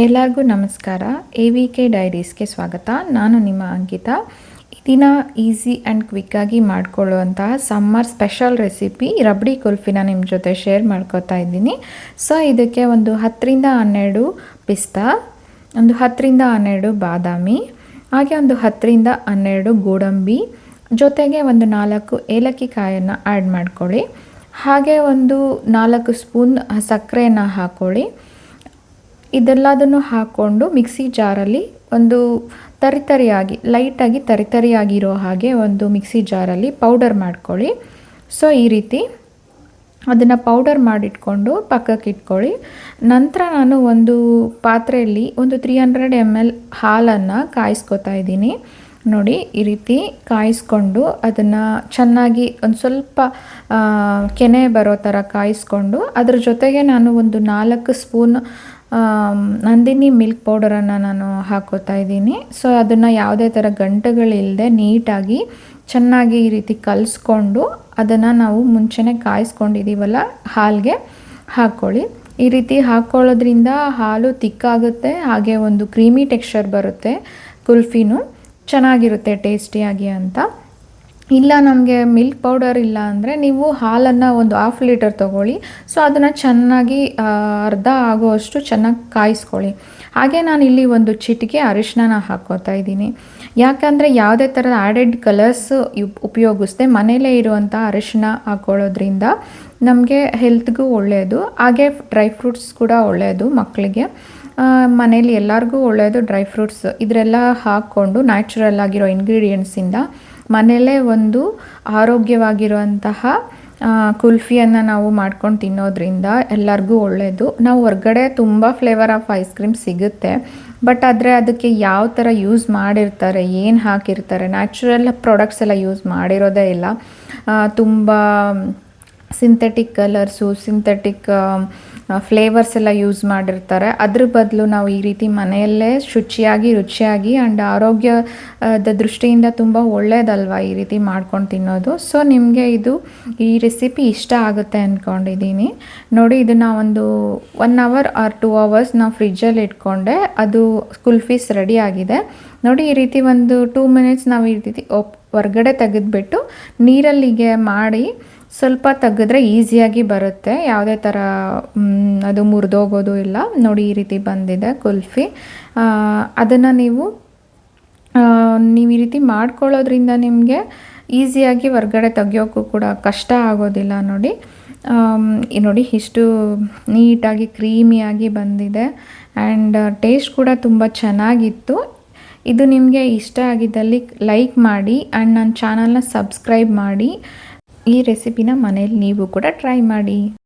ಎಲ್ಲರಿಗೂ ನಮಸ್ಕಾರ. AVK ಡೈರೀಸ್ಗೆ ಸ್ವಾಗತ. ನಾನು ನಿಮ್ಮ ಅಂಕಿತಾ. ಈ ದಿನ ಈಸಿ ಆ್ಯಂಡ್ ಕ್ವಿಕ್ಕಾಗಿ ಮಾಡಿಕೊಳ್ಳುವಂತಹ ಸಮ್ಮರ್ ಸ್ಪೆಷಲ್ ರೆಸಿಪಿ ರಬಡಿ ಕುಲ್ಫಿನ ನಿಮ್ಮ ಜೊತೆ ಶೇರ್ ಮಾಡ್ಕೋತಾ ಇದ್ದೀನಿ. ಸೊ ಇದಕ್ಕೆ ಒಂದು 10ರಿಂದ 12 ಪಿಸ್ತಾ, ಒಂದು 10ರಿಂದ 12 ಬಾದಾಮಿ, ಹಾಗೆ ಒಂದು 10ರಿಂದ 12 ಗೋಡಂಬಿ, ಜೊತೆಗೆ ಒಂದು 4 ಏಲಕ್ಕಿ ಕಾಯನ್ನು ಆ್ಯಡ್ ಮಾಡ್ಕೊಳ್ಳಿ. ಹಾಗೆ ಒಂದು 4 ಸ್ಪೂನ್ ಸಕ್ಕರೆಯನ್ನು ಹಾಕ್ಕೊಳ್ಳಿ. ಇದೆಲ್ಲದನ್ನು ಹಾಕ್ಕೊಂಡು ಮಿಕ್ಸಿ ಜಾರಲ್ಲಿ ಒಂದು ಲೈಟಾಗಿ ತರಿತರಿಯಾಗಿರೋ ಹಾಗೆ ಒಂದು ಮಿಕ್ಸಿ ಜಾರಲ್ಲಿ ಪೌಡರ್ ಮಾಡ್ಕೊಳ್ಳಿ. ಸೊ ಈ ರೀತಿ ಅದನ್ನು ಪೌಡರ್ ಮಾಡಿಟ್ಕೊಂಡು ಪಕ್ಕಕ್ಕೆ ಇಟ್ಕೊಳ್ಳಿ. ನಂತರ ನಾನು ಒಂದು ಪಾತ್ರೆಯಲ್ಲಿ ಒಂದು 300 ml ಹಾಲನ್ನು ಕಾಯಿಸ್ಕೊತಾ ಇದ್ದೀನಿ. ನೋಡಿ, ಈ ರೀತಿ ಕಾಯಿಸ್ಕೊಂಡು ಅದನ್ನು ಚೆನ್ನಾಗಿ ಒಂದು ಸ್ವಲ್ಪ ಕೆನೆ ಬರೋ ಥರ ಕಾಯಿಸ್ಕೊಂಡು ಅದ್ರ ಜೊತೆಗೆ ನಾನು ಒಂದು 4 ಸ್ಪೂನ್ ನಂದಿನಿ ಮಿಲ್ಕ್ ಪೌಡರನ್ನು ನಾನು ಹಾಕೋತಾ ಇದ್ದೀನಿ. ಸೊ ಅದನ್ನು ಯಾವುದೇ ಥರ ಗಂಟುಗಳಿಲ್ಲದೆ ನೀಟಾಗಿ ಚೆನ್ನಾಗಿ ಈ ರೀತಿ ಕಲಿಸ್ಕೊಂಡು ಅದನ್ನು ನಾವು ಮುಂಚೆನೇ ಕಾಯಿಸ್ಕೊಂಡಿದ್ದೀವಲ್ಲ ಹಾಲಿಗೆ ಹಾಕ್ಕೊಳ್ಳಿ. ಈ ರೀತಿ ಹಾಕ್ಕೊಳ್ಳೋದ್ರಿಂದ ಹಾಲು ತಿಕ್ಕಾಗುತ್ತೆ, ಹಾಗೆ ಒಂದು ಕ್ರೀಮಿ ಟೆಕ್ಸ್ಚರ್ ಬರುತ್ತೆ, ಕುಲ್ಫಿನೂ ಚೆನ್ನಾಗಿರುತ್ತೆ ಟೇಸ್ಟಿಯಾಗಿ ಅಂತ. ಇಲ್ಲ ನಮಗೆ ಮಿಲ್ಕ್ ಪೌಡರ್ ಇಲ್ಲ ಅಂದರೆ ನೀವು ಹಾಲನ್ನು ಒಂದು 1/2 ಲೀಟರ್ ತೊಗೊಳ್ಳಿ. ಸೊ ಅದನ್ನು ಚೆನ್ನಾಗಿ ಅರ್ಧ ಆಗೋವಷ್ಟು ಚೆನ್ನಾಗಿ ಕಾಯಿಸ್ಕೊಳ್ಳಿ. ಹಾಗೆ ನಾನಿಲ್ಲಿ ಒಂದು ಚಿಟಿಕೆ ಅರಿಶಿನ ಹಾಕ್ಕೋತಾ ಇದ್ದೀನಿ. ಯಾಕಂದರೆ ಯಾವುದೇ ಥರದ ಆ್ಯಡೆಡ್ ಕಲರ್ಸ್ ಉಪಯೋಗಿಸ್ದೆ ಮನೇಲೇ ಇರುವಂಥ ಅರಿಶಿನ ಹಾಕ್ಕೊಳ್ಳೋದ್ರಿಂದ ನಮಗೆ ಹೆಲ್ತ್ಗೂ ಒಳ್ಳೆಯದು, ಹಾಗೆ ಡ್ರೈ ಫ್ರೂಟ್ಸ್ ಕೂಡ ಒಳ್ಳೆಯದು ಮಕ್ಕಳಿಗೆ. ಮನೇಲಿ ಎಲ್ಲರಿಗೂ ಒಳ್ಳೆಯದು ಡ್ರೈ ಫ್ರೂಟ್ಸ್. ಇದರೆಲ್ಲ ಹಾಕ್ಕೊಂಡು ನ್ಯಾಚುರಲ್ ಆಗಿರೋ ಇಂಗ್ರೀಡಿಯೆಂಟ್ಸಿಂದ ಮನೆಯಲ್ಲೇ ಒಂದು ಆರೋಗ್ಯವಾಗಿರುವಂತಹ ಕುಲ್ಫಿಯನ್ನು ನಾವು ಮಾಡ್ಕೊಂಡು ತಿನ್ನೋದ್ರಿಂದ ಎಲ್ಲರಿಗೂ ಒಳ್ಳೆಯದು. ನಾವು ಹೊರ್ಗಡೆ ತುಂಬ ಫ್ಲೇವರ್ ಆಫ್ ಐಸ್ ಕ್ರೀಮ್ ಸಿಗುತ್ತೆ, ಬಟ್ ಆದರೆ ಅದಕ್ಕೆ ಯಾವ ಥರ ಯೂಸ್ ಮಾಡಿರ್ತಾರೆ, ಏನು ಹಾಕಿರ್ತಾರೆ, ನ್ಯಾಚುರಲ್ ಪ್ರಾಡಕ್ಟ್ಸ್ ಎಲ್ಲ ಯೂಸ್ ಮಾಡಿರೋದೇ ಇಲ್ಲ. ತುಂಬ ಸಿಂಥೆಟಿಕ್ ಕಲರ್ಸು, ಸಿಂಥೆಟಿಕ್ ಫ್ಲೇವರ್ಸ್ ಎಲ್ಲ ಯೂಸ್ ಮಾಡಿರ್ತಾರೆ. ಅದ್ರ ಬದಲು ನಾವು ಈ ರೀತಿ ಮನೆಯಲ್ಲೇ ರುಚಿಯಾಗಿ ಆ್ಯಂಡ್ ಆರೋಗ್ಯದ ದೃಷ್ಟಿಯಿಂದ ತುಂಬ ಒಳ್ಳೆಯದಲ್ವ ಈ ರೀತಿ ಮಾಡ್ಕೊಂಡು ತಿನ್ನೋದು. ಸೊ ನಿಮಗೆ ಈ ರೆಸಿಪಿ ಇಷ್ಟ ಆಗುತ್ತೆ ಅಂದ್ಕೊಂಡಿದ್ದೀನಿ. ನೋಡಿ, ಇದನ್ನು ಒಂದು 1 hour ಆರ್ 2 hours ನಾವು ಫ್ರಿಜ್ಜಲ್ಲಿ ಇಟ್ಕೊಂಡೆ ಅದು ಕುಲ್ಫೀಸ್ ರೆಡಿ ಆಗಿದೆ. ನೋಡಿ, ಈ ರೀತಿ ಒಂದು 2 minutes ನಾವು ಈ ರೀತಿ ಹೊರ್ಗಡೆ ತೆಗೆದುಬಿಟ್ಟು ನೀರಲ್ಲಿಗೆ ಮಾಡಿ ಸ್ವಲ್ಪ ತೆಗೆದ್ರೆ ಈಸಿಯಾಗಿ ಬರುತ್ತೆ, ಯಾವುದೇ ಥರ ಅದು ಮುರಿದೋಗೋದು ಇಲ್ಲ. ನೋಡಿ, ಈ ರೀತಿ ಬಂದಿದೆ ಕುಲ್ಫಿ. ಅದನ್ನು ನೀವು ಈ ರೀತಿ ಮಾಡ್ಕೊಳ್ಳೋದ್ರಿಂದ ನಿಮಗೆ ಈಸಿಯಾಗಿ ಹೊರ್ಗಡೆ ತೆಗಿಯೋಕ್ಕೂ ಕೂಡ ಕಷ್ಟ ಆಗೋದಿಲ್ಲ. ನೋಡಿ ಇಷ್ಟು ನೀಟಾಗಿ ಕ್ರೀಮಿಯಾಗಿ ಬಂದಿದೆ ಆ್ಯಂಡ್ ಟೇಸ್ಟ್ ಕೂಡ ತುಂಬ ಚೆನ್ನಾಗಿತ್ತು. ಇದು ನಿಮಗೆ ಇಷ್ಟ ಆಗಿದ್ದಲ್ಲಿ ಲೈಕ್ ಮಾಡಿ ಆ್ಯಂಡ್ ನನ್ನ ಚಾನಲ್ನ ಸಬ್ಸ್ಕ್ರೈಬ್ ಮಾಡಿ. ಈ ರೆಸಿಪಿನ ಮನೇಲಿ ನೀವು ಕೂಡ ಟ್ರೈ ಮಾಡಿ.